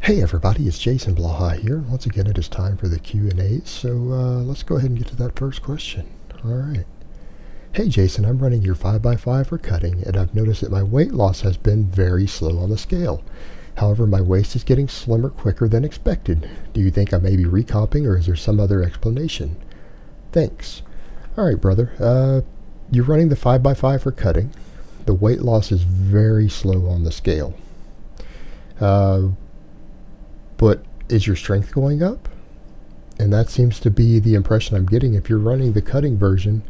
Hey everybody, it's Jason Blaha here. Once again, it is time for the Q&As, so let's go ahead and get to that first question. Alright. Hey Jason, I'm running your 5x5 for cutting, and I've noticed that my weight loss has been very slow on the scale. However, my waist is getting slimmer quicker than expected. Do you think I may be recomping, or is there some other explanation? Thanks. Alright brother, you're running the 5x5 for cutting. The weight loss is very slow on the scale. But is your strength going up? And that seems to be the impression I'm getting. If you're running the cutting version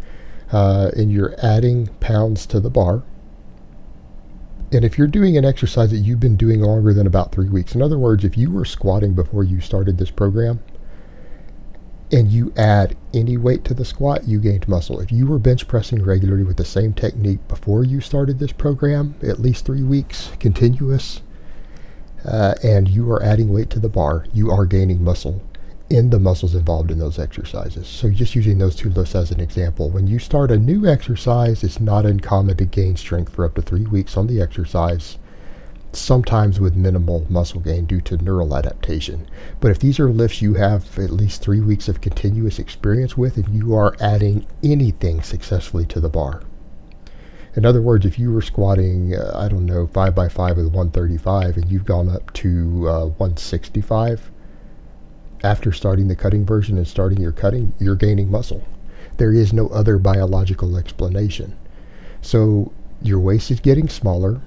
and you're adding pounds to the bar, and if you're doing an exercise that you've been doing longer than about 3 weeks, in other words, if you were squatting before you started this program and you add any weight to the squat, you gained muscle. If you were bench pressing regularly with the same technique before you started this program, at least 3 weeks continuous, and you are adding weight to the bar, you are gaining muscle in the muscles involved in those exercises. So just using those two lifts as an example, when you start a new exercise, it's not uncommon to gain strength for up to 3 weeks on the exercise, sometimes with minimal muscle gain due to neural adaptation. But if these are lifts you have at least 3 weeks of continuous experience with, and you are adding anything successfully to the bar, in other words, if you were squatting, 5x5 with 135 and you've gone up to 165, after starting the cutting version and starting your cutting, you're gaining muscle. There is no other biological explanation. So your waist is getting smaller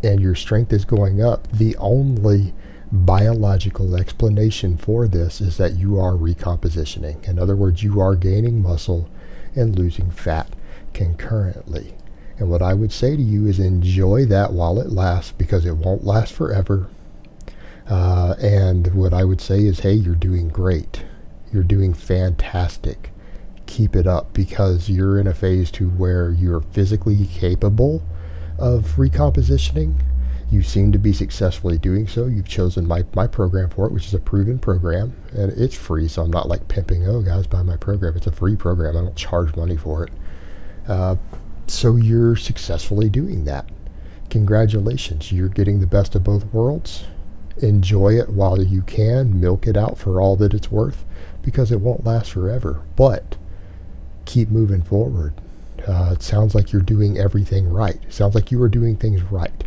and your strength is going up. The only biological explanation for this is that you are recompositioning. In other words, you are gaining muscle and losing fat concurrently. And what I would say to you is enjoy that while it lasts, because it won't last forever. And what I would say is, hey, you're doing great. You're doing fantastic. Keep it up, because you're in a phase to where you're physically capable of recompositioning. You seem to be successfully doing so. You've chosen my program for it, which is a proven program. And it's free, so I'm not like pimping, oh, guys, buy my program. It's a free program. I don't charge money for it. So you're successfully doing that. Congratulations, you're getting the best of both worlds. Enjoy it while you can, milk it out for all that it's worth, because it won't last forever. But keep moving forward. It sounds like you're doing everything right. It sounds like you are doing things right.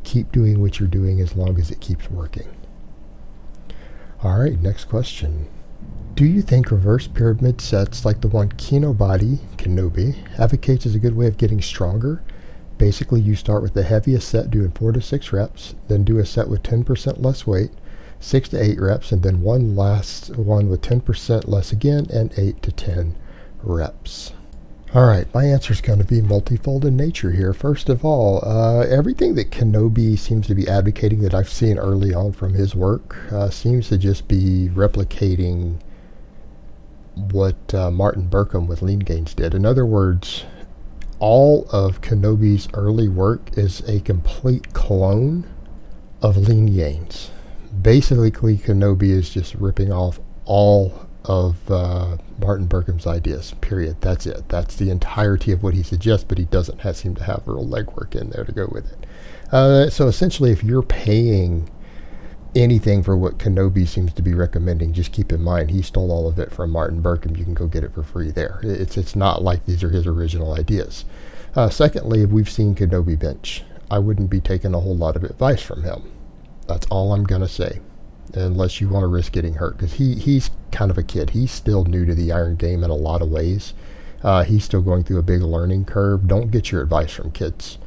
Keep doing what you're doing as long as it keeps working. All right, next question. Do you think reverse pyramid sets like the one Kinobody advocates is a good way of getting stronger? Basically, you start with the heaviest set doing 4 to 6 reps, then do a set with 10% less weight, 6 to 8 reps, and then one last one with 10% less again, and 8 to 10 reps. Alright, my answer is going to be multifold in nature here. First of all, everything that Kinobody seems to be advocating that I've seen early on from his work seems to just be replicating what Martin Berkham with lean gains did. In other words, all of Kinobody's early work is a complete clone of lean gains. Basically, Kinobody is just ripping off all of Martin Berkham's ideas, period. That's it. That's the entirety of what he suggests, but he doesn't seem to have real legwork in there to go with it. So essentially, if you're paying anything for what Kinobody seems to be recommending, just keep in mind he stole all of it from Martin Berkham. You can go get it for free there. It's not like these are his original ideas. Secondly, we've seen Kinobody bench. I wouldn't be taking a whole lot of advice from him. That's all I'm going to say, unless you want to risk getting hurt, because he's kind of a kid. He's still new to the iron game in a lot of ways. He's still going through a big learning curve. Don't get your advice from kids.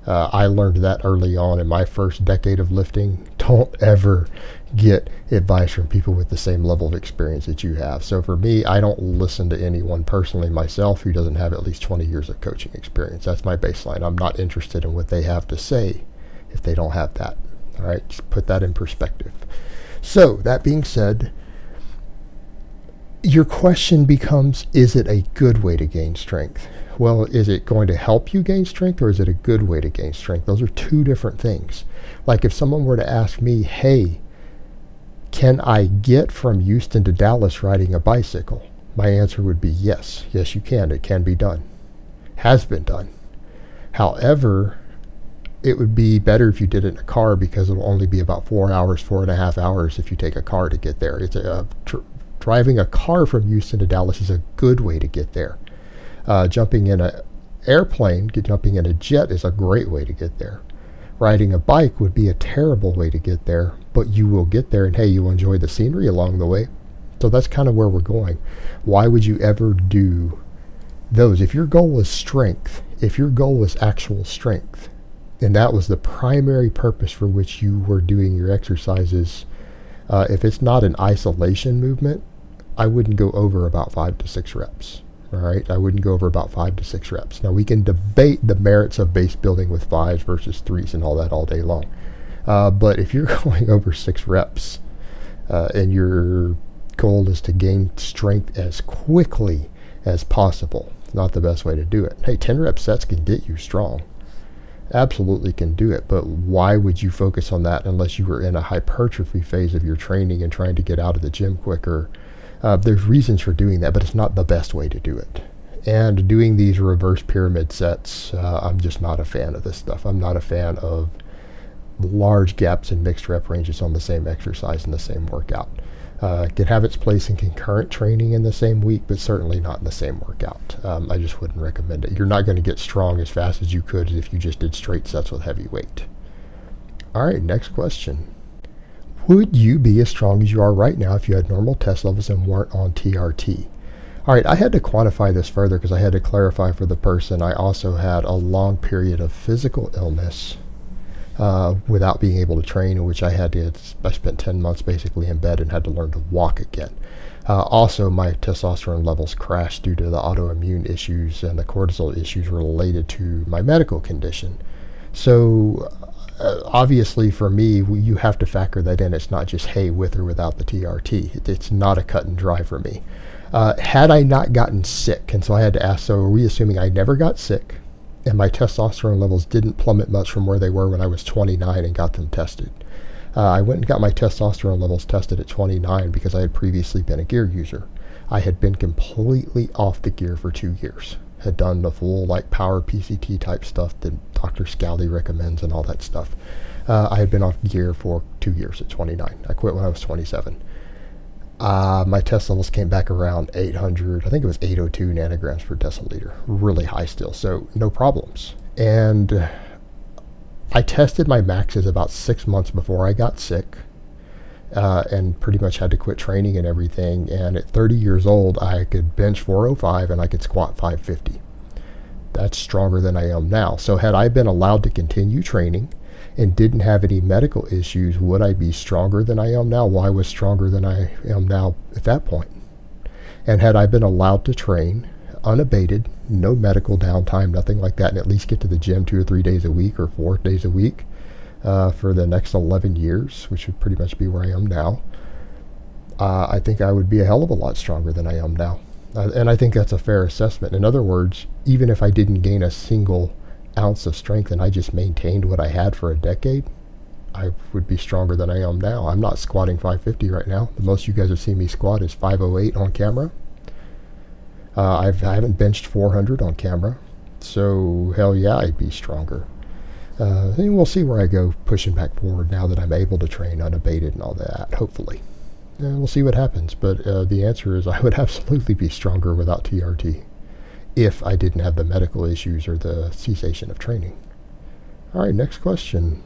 I learned that early on in my first decade of lifting. Don't ever get advice from people with the same level of experience that you have. So for me, I don't listen to anyone personally myself who doesn't have at least 20 years of coaching experience. That's my baseline. I'm not interested in what they have to say if they don't have that. All right, just put that in perspective. So that being said, your question becomes, is it a good way to gain strength? Well, is it going to help you gain strength, or is it a good way to gain strength? Those are two different things. Like if someone were to ask me, hey, can I get from Houston to Dallas riding a bicycle? My answer would be yes. Yes, you can. It can be done. Has been done. However, it would be better if you did it in a car, because it'll only be about 4 hours, 4.5 hours if you take a car to get there. Driving a car from Houston to Dallas is a good way to get there. Jumping in an airplane, jumping in a jet is a great way to get there. Riding a bike would be a terrible way to get there, but you will get there, and hey, you'll enjoy the scenery along the way. So that's kind of where we're going. Why would you ever do those? If your goal was strength, if your goal was actual strength, and that was the primary purpose for which you were doing your exercises, if it's not an isolation movement, I wouldn't go over about 5 to 6 reps. All right, I wouldn't go over about 5 to 6 reps. Now, we can debate the merits of base building with 5s versus 3s and all that all day long. But if you're going over 6 reps and your goal is to gain strength as quickly as possible, it's not the best way to do it. Hey, 10 rep sets can get you strong. Absolutely can do it, but why would you focus on that unless you were in a hypertrophy phase of your training and trying to get out of the gym quicker? There's reasons for doing that, but it's not the best way to do it. And doing these reverse pyramid sets, I'm just not a fan of this stuff. I'm not a fan of large gaps in mixed rep ranges on the same exercise in the same workout. It can have its place in concurrent training in the same week, but certainly not in the same workout. I just wouldn't recommend it. You're not going to get strong as fast as you could if you just did straight sets with heavy weight. All right, next question. Would you be as strong as you are right now if you had normal test levels and weren't on TRT? All right, I had to quantify this further because I had to clarify for the person. I also had a long period of physical illness without being able to train, in which I spent 10 months basically in bed and had to learn to walk again. Also, my testosterone levels crashed due to the autoimmune issues and the cortisol issues related to my medical condition. So obviously for me, you have to factor that in. It's not just, hey, with or without the TRT. It's not a cut and dry for me. Had I not gotten sick, and so I had to ask, so are we assuming I never got sick and my testosterone levels didn't plummet much from where they were when I was 29 and got them tested? I went and got my testosterone levels tested at 29 because I had previously been a gear user. I had been completely off the gear for 2 years. Had done the full power PCT type stuff that Dr. Scally recommends and all that stuff. I had been off gear for 2 years at 29. I quit when I was 27. My test levels came back around 800, I think it was 802 nanograms per deciliter. Really high still, so no problems. And I tested my maxes about 6 months before I got sick. And pretty much had to quit training and everything. And at 30 years old, I could bench 405 and I could squat 550. That's stronger than I am now. So had I been allowed to continue training and didn't have any medical issues, would I be stronger than I am now? Well, I was stronger than I am now at that point. And had I been allowed to train unabated, no medical downtime, nothing like that, and at least get to the gym 2 or 3 days a week or 4 days a week, for the next 11 years, which would pretty much be where I am now, I think I would be a hell of a lot stronger than I am now. And I think that's a fair assessment. In other words, even if I didn't gain a single ounce of strength and I just maintained what I had for a decade, I would be stronger than I am now. I'm not squatting 550 right now. The most you guys have seen me squat is 508 on camera. I haven't benched 400 on camera. So hell yeah, I'd be stronger. And we'll see where I go pushing back forward now that I'm able to train unabated and all that, hopefully. And we'll see what happens, but the answer is I would absolutely be stronger without TRT if I didn't have the medical issues or the cessation of training. All right, next question.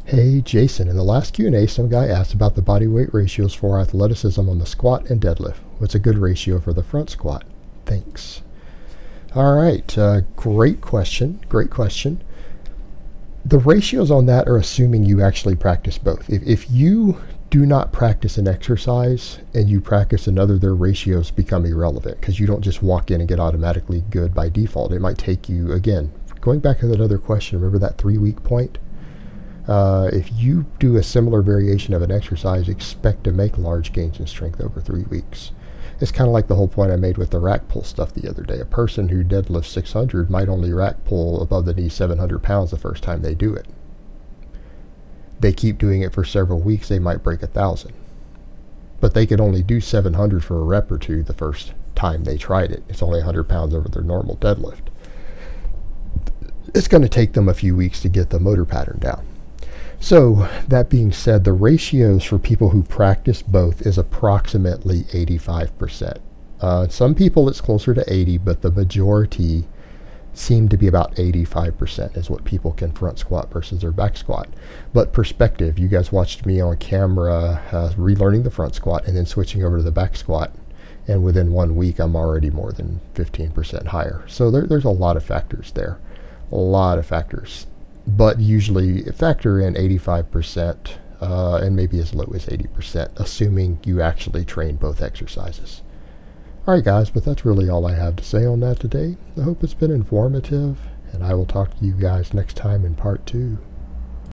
Hey, Jason, in the last Q&A, some guy asked about the body weight ratios for athleticism on the squat and deadlift. What's a good ratio for the front squat? Thanks. All right, great question, great question. The ratios on that are assuming you actually practice both. If you do not practice an exercise and you practice another, their ratios become irrelevant because you don't just walk in and get automatically good by default. It might take you, again, going back to that other question, remember that 3-week point? If you do a similar variation of an exercise, expect to make large gains in strength over 3 weeks. It's kind of like the whole point I made with the rack pull stuff the other day. A person who deadlifts 600 might only rack pull above the knee 700 pounds the first time they do it. They keep doing it for several weeks, they might break 1,000. But they could only do 700 for a rep or two the first time they tried it. It's only 100 pounds over their normal deadlift. it's going to take them a few weeks to get the motor pattern down. So that being said, the ratios for people who practice both is approximately 85%. Some people it's closer to 80, but the majority seem to be about 85% is what people can front squat versus their back squat. But perspective, you guys watched me on camera relearning the front squat and then switching over to the back squat, and within 1 week I'm already more than 15% higher. So there's a lot of factors there, a lot of factors, but usually factor in 85% and maybe as low as 80%, assuming you actually train both exercises. Alright guys, but that's really all I have to say on that today. I hope it's been informative, and I will talk to you guys next time in part 2.